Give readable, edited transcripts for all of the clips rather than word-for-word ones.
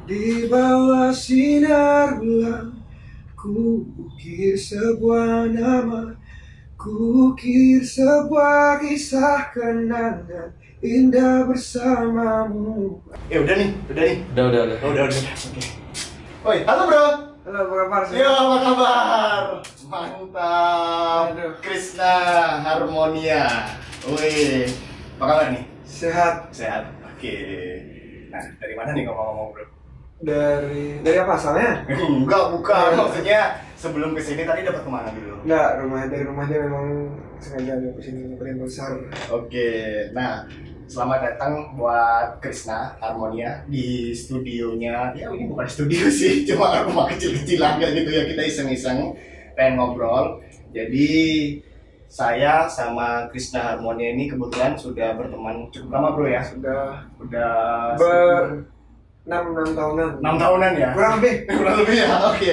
Di bawah sinar bulan, ku ukir sebuah nama, ku ukir sebuah kisah kenangan indah bersamamu. Udah nih. Udah. Oke. Oi, halo bro. Halo, apa kabar? Yo, apa kabar? Mantap. Aduh. Krishna Harmonia. Wih, apa kabar nih? Sehat. Sehat. Oke. Nah, dari mana nih ngomong-ngomong bro? Dari apa asalnya? Enggak, bukan. Maksudnya sebelum kesini tadi dapat kemana dulu? Enggak, dari rumahnya memang sengaja ada kesini paling besar. Oke, nah selamat datang buat Krishna Harmonia di studionya. Ya ini bukan studio sih, cuma rumah kecil-kecilan kayak gitu ya, kita iseng-iseng pengen ngobrol. Jadi saya sama Krishna Harmonia ini kebetulan sudah berteman cukup lama bro ya. Sudah Udah 6 tahunan. 6 tahunan ya? Kurang lebih. Kurang lebih ya, oke.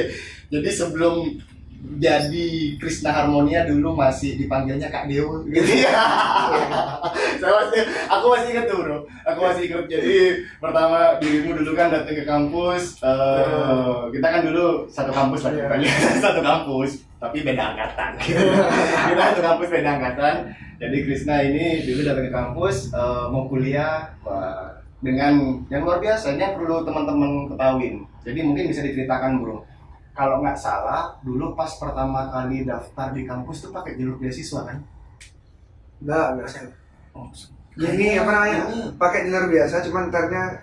Jadi sebelum jadi Krishna Harmonia dulu masih dipanggilnya Kak Dewo gitu ya. Aku masih ingat tuh bro. Aku masih ingat. Jadi pertama dirimu dulu kan datang ke kampus. Kita kan dulu satu kampus lah bukannya. Satu kampus, tapi beda angkatan. Kita satu kampus beda angkatan. Jadi Krishna ini dulu datang ke kampus mau kuliah. Dengan yang luar biasa, ini yang perlu teman-teman ketahuin. Jadi mungkin bisa diceritakan bro. Kalau nggak salah, dulu pas pertama kali daftar di kampus tuh pakai jalur beasiswa kan? Enggak salah. Oh, Ini apa namanya? Pakai jalur biasa, cuman ntarnya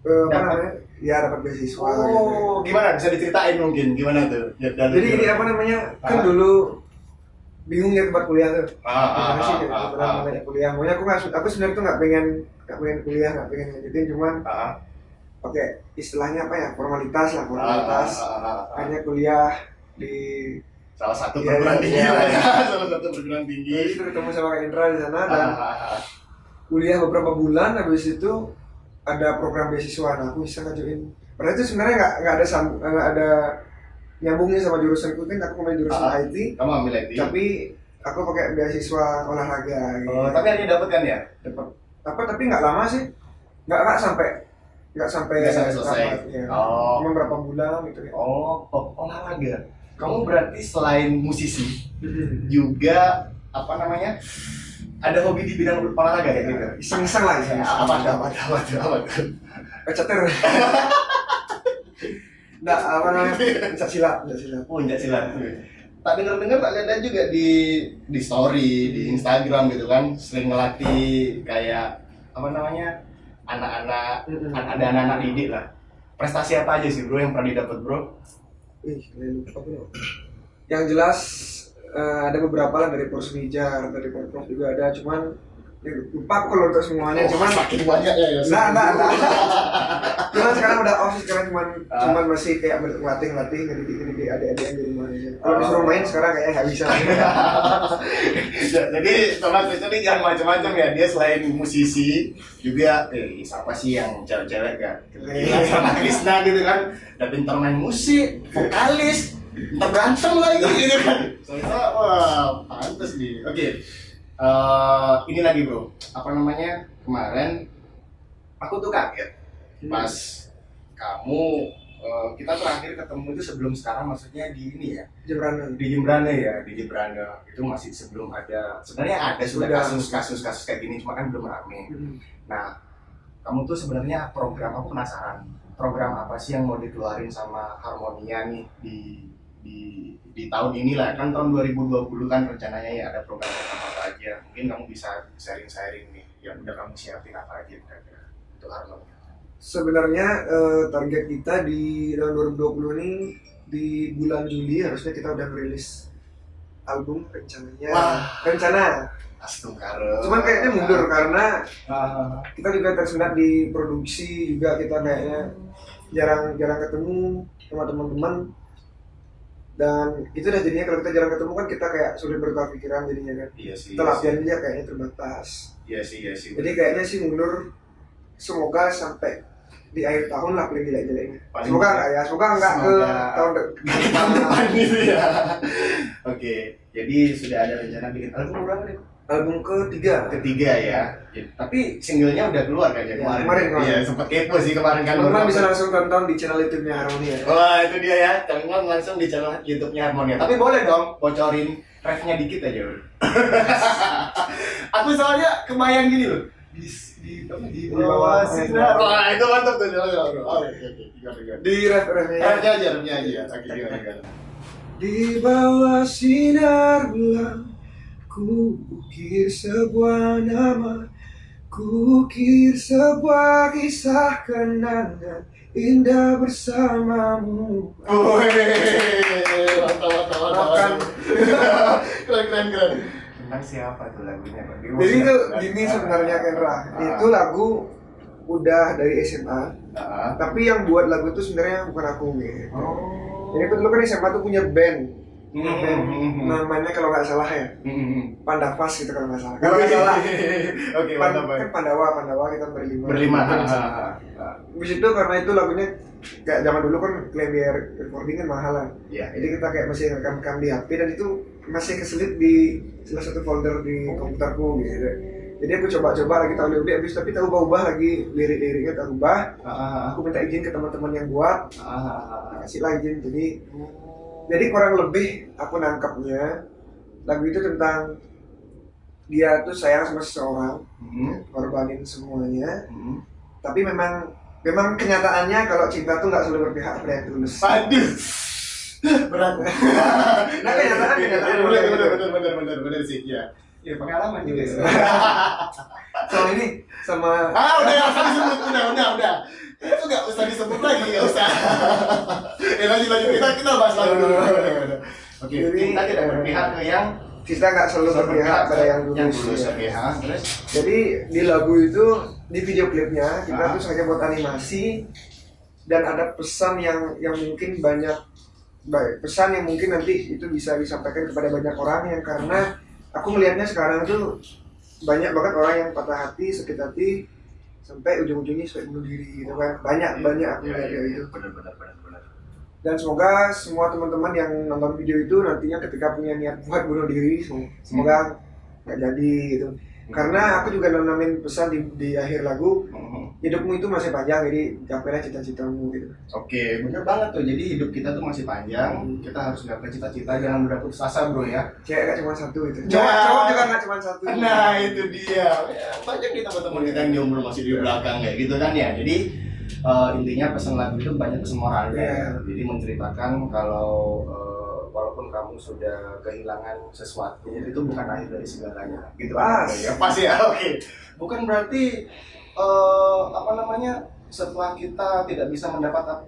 apa Dapat. namanya? Ya dapat beasiswa. Oh, gimana? Bisa diceritain mungkin gimana tuh? Jadi ini apa namanya? Kan dulu bingung ya tempat kuliah tuh. Gimana sih namanya kuliah? Maunya aku sebenarnya tuh nggak pengen kuliah, nggak pengen lanjutin, cuman pakai istilahnya apa ya, formalitas. Hanya kuliah di Salah satu Iya, perguruan tinggi iya. lah ya. Salah satu perguruan tinggi. jadi itu ketemu sama Kak Indra di sana dan kuliah beberapa bulan. Habis itu ada program beasiswa, nah aku bisa ngajuin. Padahal itu sebenarnya nggak ada nyambungnya sama jurusanku, kan aku ngambil jurusan IT, Kamu ambil IT? tapi aku pakai beasiswa olahraga gitu. Oh, tapi akhirnya dapat kan ya? Dapat apa, tapi nggak lama sih, nggak sampai Nggak sampai selesai. tamat, ya. Oh. Cuma berapa bulan gitu ya. Oh, olahraga. Kamu berarti selain musisi juga apa namanya? Ada hobi di bidang olahraga ya gitu? Iseng-iseng lah, iseng-iseng. Apa tuh? Ceter. Nggak, apa namanya, pencak silat. Oh, pencak silat. Tak dengar tak lihat juga di story di Instagram gitu kan, sering ngelatih kayak apa namanya, ada anak-anak didik lah. Prestasi apa aja sih bro yang pernah didapat bro? Lupa bro. Yang jelas ada beberapa lah, dari Persmijar, dari Porprov juga ada, cuman lupa aku kalau untuk semuanya. Cuman saking banyak ya. Nah. Cuman sekarang udah off, sekarang cuman masih kayak ngelatih ngedidik adik-adik yang di rumah aja. Kalau disuruh main sekarang kayaknya nggak bisa. Jadi Thomas Krishna ini jangan macam-macam ya. Dia selain musisi juga siapa sih yang cewek-cewek gak gila sama Krishna gitu kan. Udah pintar main musik, vokalis, ntar ganteng lagi gitu kan. Soalnya wah pantas nih. Oke. Ini lagi bro, apa namanya, kemarin aku tuh kaget pas kamu kita terakhir ketemu itu sebelum sekarang, maksudnya di ini ya, di Jembrane itu masih sebelum ada, sebenarnya ada sudah kasus kayak gini, cuma kan belum rame. Nah kamu tuh sebenarnya program, aku penasaran program apa sih yang mau dikeluarin sama Harmonia nih di tahun inilah, kan tahun 2020 kan rencananya ya, ada program apa aja. Mungkin kamu bisa sharing nih yang udah kamu siapin apa aja kira-kira untuk Harmonia. Sebenarnya target kita di tahun 2020 ini di bulan Juli harusnya kita udah rilis album rencananya. Rencana. Astagfirullah. Cuman kayaknya mundur karena kita juga tersendat di produksi juga, kita kayaknya jarang ketemu sama teman-teman. Dan itu udah jadinya kalau kita jarang ketemu kan kita kayak sulit bertukar pikiran jadinya kan. Iya sih. Kita latihan aja kayaknya terbatas. Iya sih. Jadi kayaknya sih mundur, semoga sampai di akhir tahun lah paling jelek-jeleknya. Semoga enggak ke tahun depan gitu ya. Oke, jadi sudah ada rencana bikin album berapa nih? Album ketiga ya. Tapi singlenya udah keluar kan ya kemarin. Iya, sempat kepo sih kemarin kan. Teman-teman bisa langsung tonton di channel YouTube-nya Harmonia. Wah, itu dia ya. Teman langsung di channel YouTube-nya Harmonia. Tapi boleh dong bocorin ref-nya dikit aja. Aku soalnya kebayang gini loh. Di bawah sinar. Wah, itu mantap tuh. Oke. Di ref-nya aja. Oke, gimana. Di bawah sinar bulan ku ukir sebuah nama, ku ukir sebuah kisah kenangan indah bersamamu. Mantap. Keren. Tentang siapa tuh lagunya? Jadi itu gini sebenarnya Kendra, itu lagu udah dari SMA, tapi yang buat lagu itu sebenarnya bukan aku gitu. Jadi aku dulu kan SMA tuh punya band. Namanya kalau nggak salah ya Pandavas gitu kalau nggak salah. Kalau nggak salah. Oke, mantap. Kan Pandawa kita berlima. Habis itu karena itu lagunya kayak zaman dulu kan biar recording kan mahalan. Iya. Jadi kita kayak masih rekam di HP dan itu masih keselip di salah satu folder di komputerku gitu. Jadi aku coba-coba lagi tahu lirik habis tapi tahu ubah lagi lirik-liriknya tak ubah. Aku minta izin ke teman-teman yang buat. Kasih lah izin. Jadi kurang lebih aku nangkapnya lagu itu tentang dia tuh sayang sama seseorang, korbanin semuanya. Tapi memang kenyataannya kalau cinta tuh nggak selalu berpihak pada yang tulus. Aduh, berat. Nah kenyataan bener sih ya. Ya pengalaman juga sih. Soal ini sama. Udah. Itu nggak usah disebut lagi, nggak usah. Lanjut kita bahas lagi dulu. Oke, kita tidak berpihak ke yang kita nggak selalu berpihak pada yang tulus. Terus? Jadi di lagu itu di video klipnya kita tuh sengaja buat animasi dan ada pesan yang mungkin pesan yang mungkin nanti itu bisa disampaikan kepada banyak orang yang karena aku melihatnya sekarang tuh banyak banget orang yang patah hati, sakit hati sampai ujung-ujungnya sampai bunuh diri gitu kan. Banyak aku lihat itu. Benar. Dan semoga semua teman-teman yang nonton video itu nantinya ketika punya niat buat bunuh diri semoga nggak jadi gitu. Karena aku juga nanamin pesan di akhir lagu, hidupmu itu masih panjang, jadi capailah cita-citamu gitu. Oke, bener banget tuh. Jadi hidup kita tuh masih panjang, kita harus gapai cita-cita, jangan mudah putus asa bro ya. Cewek gak cuma satu itu. Cowok juga gak cuma satu. Nah itu dia. Ya, banyak nih teman-teman kita yang jomblo masih di belakang kayak gitu kan ya. Jadi intinya pesan lagu itu banyak pesan moral ya. Jadi menceritakan kalau walaupun kamu sudah kehilangan sesuatu itu bukan akhir dari segalanya gitu ya pas ya. Oke. Bukan berarti setelah kita tidak bisa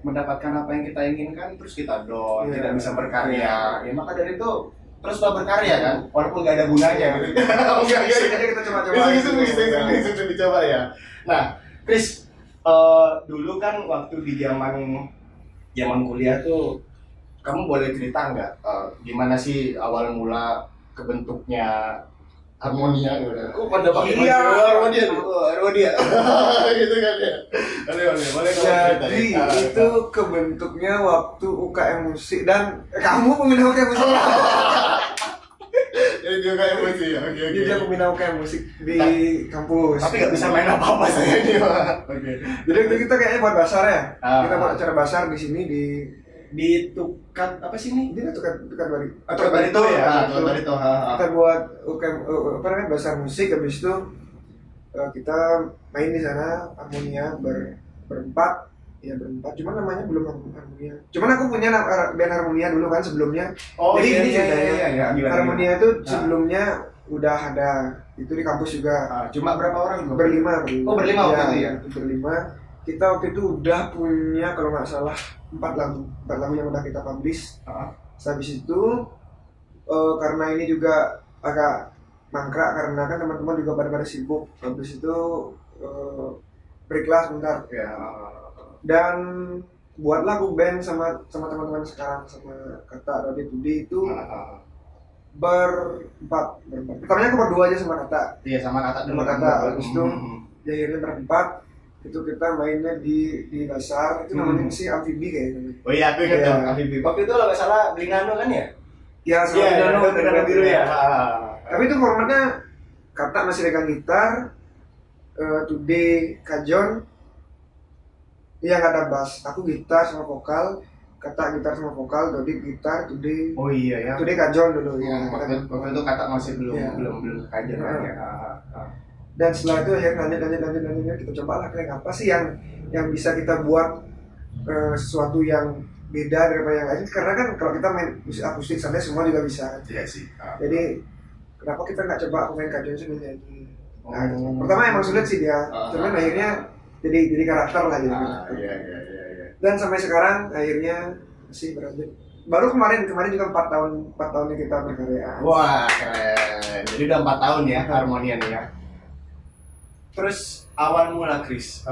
mendapatkan apa yang kita inginkan terus kita down, tidak bisa berkarya. Ya maka dari itu teruslah berkarya kan walaupun nggak ada gunanya gitu. Jadi kita coba-coba bisa dicoba ya. Nah Chris, dulu kan waktu di zaman kuliah tuh kamu boleh cerita nggak gimana sih awal mula kebentuknya Harmonia gitu? Kok pada pakai Harmonia gitu kan ya? Boleh jadi itu kebentuknya waktu UKM musik dan kamu pembina UKM musik. Jadi dia UKM musik ya? Oke. Dia pembina UKM musik di kampus. Tapi nggak bisa main apa-apa saya ini. Oke. Jadi waktu kita kayaknya buat basar ya. Kita buat acara basar di sini di Tukat apa sih ini? Dia Tukat Barito. Tukat Barito ya. Tukat Barito. Kita buat basar musik, habis itu kita main di sana Harmonia berempat. Cuman namanya belum Harmonia. Cuman aku punya band Harmonia dulu kan sebelumnya. Jadi ini ceritanya. Harmonia itu sebelumnya udah ada itu di kampus juga. Cuma berapa orang? Berlima. Oh berlima waktu itu ya? Berlima. Kita waktu itu udah punya kalau nggak salah 4 lagu yang udah kita publish. Habis itu karena ini juga agak mangkrak karena kan teman-teman juga pada sibuk. Habis itu break lah sebentar. Dan buat lagu band sama teman-teman sekarang sama Kata Rodi Tudi itu berempat. Pertamanya aku berdua aja sama Kata. Iya sama Kata. Habis itu akhirnya berempat. Itu kita mainnya di Basar, itu namanya sih Amfibi kayaknya. Oh iya, aku ingat dong Amfibi. Waktu itu kalau nggak salah Blingano kan ya? Ya, Blingano biru ya. Tapi itu formatnya Kata masih pegang gitar, Today Kajon, iya nggak ada bass. Aku gitar sama vokal, Kata gitar sama vokal, Dodik gitar, Today. Oh iya ya. Today Kajon dulu ya. Waktu itu Kata masih belum Kajon kan ya. Dan setelah itu akhirnya lanjut kita coba lah kayak apa sih yang bisa kita buat sesuatu yang beda daripada yang lain, karena kan kalau kita main musik akustik sampai semua juga bisa. Iya sih. Jadi kenapa kita nggak coba aku main Kajon sendiri aja. Nah, pertama emang sulit sih dia, cuman akhirnya jadi karakter lah gitu. Iya. Dan sampai sekarang akhirnya masih berlanjut. Baru kemarin juga 4 tahunnya kita berkarya. Wah keren. Jadi udah 4 tahun ya Harmonia nih ya. Terus awal mula Chris,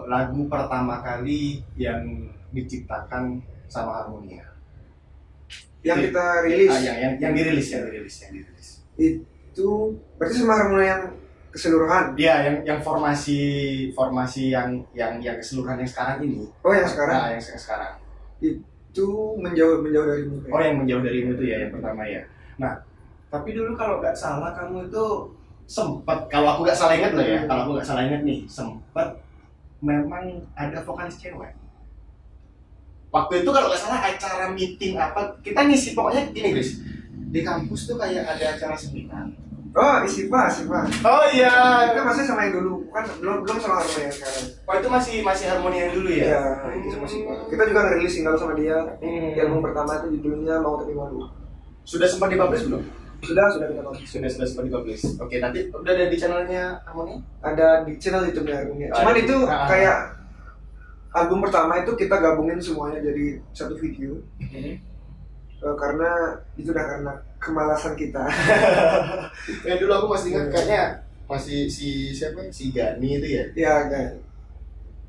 lagu pertama kali yang diciptakan sama Harmonia. Yang kita rilis. Yang dirilis. Itu berarti sama Harmonia yang keseluruhan. Iya, yang formasi yang keseluruhan yang sekarang ini. Oh, yang sekarang. Nah, yang sekarang. Itu menjauh darimu. Oh, yang menjauh darimu itu ya yang pertama ya. Nah, tapi dulu kalau nggak salah kamu itu sempat, kalau aku nggak salah ingat loh ya, kalau aku nggak salah ingat nih, sempat memang ada vokalis cewek. Waktu itu kalau nggak salah acara meeting apa, kita ngisi pokoknya gini Chris, di kampus tuh kayak ada acara seminar. Oh, Isipa. Oh iya. Itu masih sama yang dulu, kan belum sama Harmonia yang sekarang. Oh itu masih Harmonia yang dulu ya? Iya, itu sama Isipa. Kita juga ngerilis single sama dia. Di album pertama itu judulnya Mau Tapi Malu. Sudah sempat dipublish belum? Sudah kita publish. Sudah sempat dipublish. Oke, nanti udah ada di channelnya Harmonia? Ada di channel YouTube-nya Harmonia. Cuman itu kayak album pertama itu kita gabungin semuanya jadi satu video. Karena itu udah karena kemalasan kita. Ya dulu aku masih ingat kayaknya masih si Gani itu ya. Iya kan.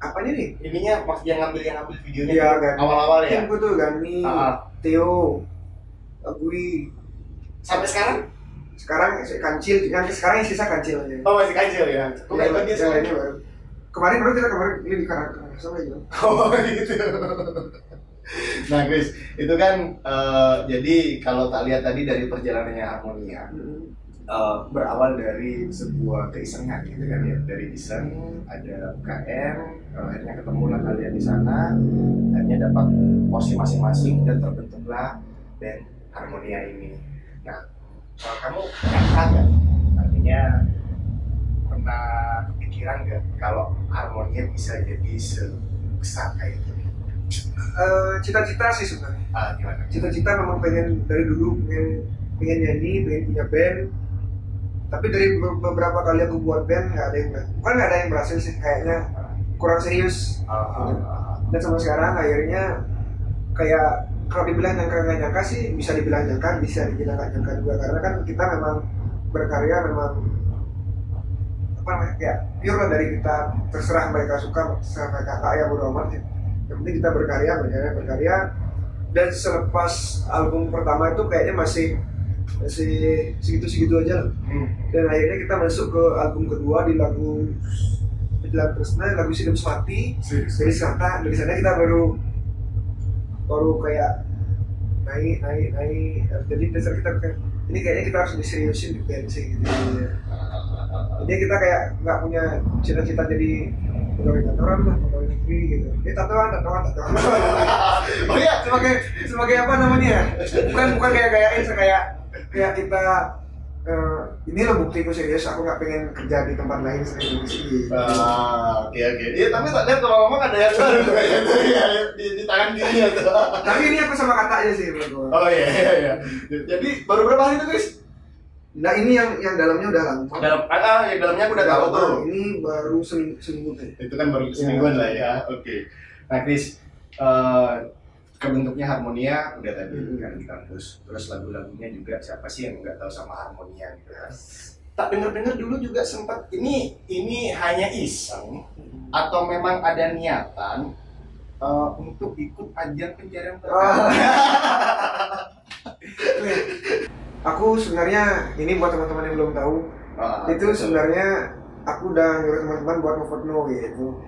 Apanya nih? Ininya yang ngambil videonya. Iya kan. Awal-awal ya. Timku tuh Gani, Theo, Agui. Sampai sekarang? Sekarang Kancil, yang sekarang yang sisa Kancil aja. Oh masih Kancil ya. Kok kayak dia sama ini baru. Kemarin ini di karakter sama aja. Oh gitu. Nah Chris, itu kan jadi kalau tak lihat tadi dari perjalanannya Harmonia berawal dari sebuah keisengan gitu kan ya, dari iseng ada UKM, akhirnya ketemulah kalian di sana, akhirnya dapat porsi masing-masing dan terbentuklah band Harmonia ini. Nah, kamu nyangka nggak? Artinya pernah kepikiran nggak kalau Harmonia bisa jadi sebesar kayak gini? Cita-cita sih sebenarnya. Gimana? Cita-cita memang pengen dari dulu pengen nyanyi, pengen punya band. Tapi dari beberapa kali aku buat band nggak ada yang berhasil sih, kayaknya kurang serius. Dan sampai sekarang akhirnya kayak kalau dibilang nyangka sih bisa dibilang nyangka nggak nyangka juga, karena kan kita memang berkarya memang apa namanya kayak pure lah dari kita, terserah mereka suka terserah mereka kaya bodo amat sih. Yang penting kita berkarya. Dan selepas album pertama itu kayaknya masih segitu aja lah. Dan akhirnya kita masuk ke album kedua di lagu Jalan Tresna, lagu Sidem Semati. Dari sana kita baru kayak naik. Jadi dasar kita ini kayaknya kita harus diseriusin di band sih gitu. Jadi kita kayak nggak punya cita-cita jadi pegawai kantoran lah, pegawai negeri gitu. Tatoan. Oh iya, sebagai apa namanya? Bukan kayak kita ini loh buktiku serius, aku nggak pengen kerja di tempat lain selain di sini. Oke. Iya, tapi tak lihat kalau ngomong ada yang baru ya di tangan kirinya tuh. Tapi ini aku sama Kata aja sih bro. Oh iya. Jadi baru berapa hari itu guys? Nah ini yang dalamnya udah lama. Yang dalamnya aku udah tahu tuh. Ini baru seminggu deh. Itu kan baru semingguan lah ya. Oke. Nah Chris, kebentuknya Harmonia udah tadi kan di kampus. Terus lagu-lagunya juga siapa sih yang nggak tahu sama Harmonia gitu kan? Tak dengar dulu juga sempat ini hanya iseng atau memang ada niatan untuk ikut ajang pencarian bakat. Aku sebenarnya ini buat teman-teman yang belum tahu, itu sebenarnya aku udah nyuruh teman-teman buat ngevote no gitu.